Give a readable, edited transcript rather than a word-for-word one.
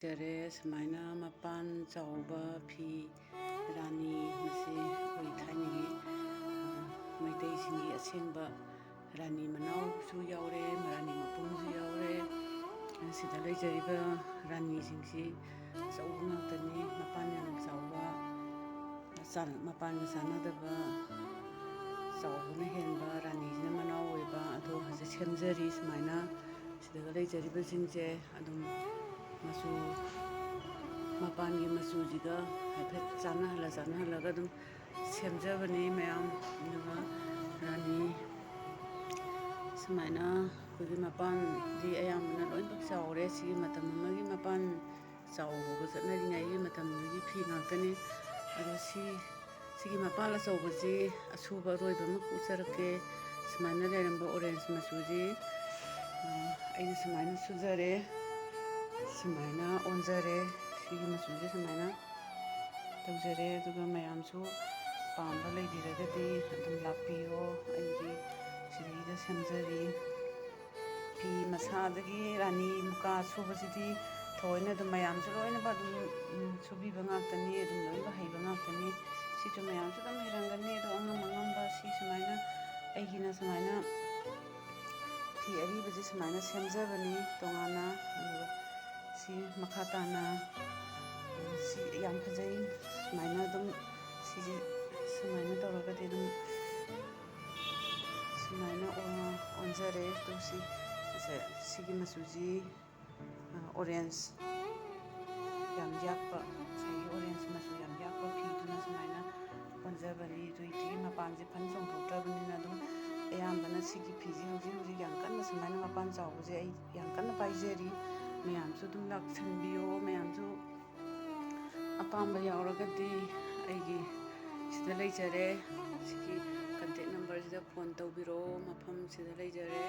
ꯖꯔꯦ ꯁꯨꯃꯥꯏꯅ ꯃꯄꯥꯟ ꯆꯥꯎꯕ ꯐꯤ ꯔꯥꯅꯤ ꯃꯁꯤ ꯑꯩꯈꯣꯏ ꯊꯥꯏꯅꯒꯤ ꯃꯩꯇꯩꯁꯤꯡꯒꯤ ꯑꯁꯦꯡꯕ ꯔꯥꯅꯤ ꯃꯅꯥꯎꯁꯨ ꯌꯥꯎꯔꯦ, ꯔꯥꯅꯤ ꯃꯄꯨꯝꯁꯨ ꯌꯥꯎꯔꯦ꯫ ꯁꯤꯗ ꯂꯩꯖꯔꯤꯕ ꯔꯥꯅꯤꯁꯤꯡꯁꯤ ꯑꯆꯧꯕ ꯉꯥꯛꯇꯅꯤ, ꯃꯄꯥꯟ ꯌꯥꯝ ꯆꯥꯎꯕ, ꯃꯄꯥꯟꯒ ꯆꯥꯟꯅꯗꯕ ꯆꯥꯎꯕꯅ ꯍꯦꯟꯕ ꯔꯥꯅꯤꯁꯤꯅ ꯃꯅꯥꯎ ꯑꯣꯏꯕ ꯑꯗꯣ ꯍꯧꯖꯤꯛ ꯁꯦꯝꯖꯔꯤ꯫ ꯁꯨꯃꯥꯏꯅ ꯁꯤꯗ ꯂꯩꯖꯔꯤꯕꯁꯤꯡꯁꯦ ꯑꯗꯨꯝ मचू मपानी मचूजिगा हाइफेट चानहल्लगा अदुम सेमजबनी मैम अदुगा रानी सुमाइना अखोइगी मपान दि अयामबना लोइनमक चाउरे। सिगी मतम अमगी मपान चाउबगा चटनरिङाइगी मतमदगी फी ngakतनी अदो सिगी मपान अचौबजी असुबा अरोइबा अमा उचरके। सुमाइना लेरंबा ऑरेंज मचूजी अइना सुमाइना सुजरे, सुमाइना ओंजरे, सिगी मचूजी सुमाइना तौजरे। अदुगा मयामसु पामबा लेबिरगदि अदुम लाक्पियो। अइगी सिदैदा सेमजरी फी मसादगी रानी मुका सुबसिदी थोइना अदुम मयामसु लोइनबा अदुम सुबीबा ngakतनी, अदुम लोइनबा हैबा ngakतनी। सिजु मयामसु अदुम हैरंगनी अदो अंगम सि सुमाइना अइगिना सुमाइना फी अरिबजी सुमाइना सेमजबनी तोंगाना। अदुगा सी मखा ताना सी याम फजै सुमाइना अदुम सिजी सुमाइना तौरगदि अदुम सुमाइना ओंजरे। तो सिगी मचूजी ऑरेंज याम याकपा, सिगी ऑरेंज मचू याम याकपा फीदुना सुमाइना ओंजबनी। दुइटी मपानजे फन चोंथोक्तबनिना अदुम अयामबना सिगी फीजी हौजिक याम कन्ना सुमाइना मपान चाउबजे अइ याम कन्ना पाइजरी। मयामसु अदुम लाक्सनबियो, मयामसु अपाम्बा याउरगदि अइगी सिदा लेजरे। सिगी कंटेक्ट नंबर सिदा फोन तौबिरो, मफम सिदा लेजरे।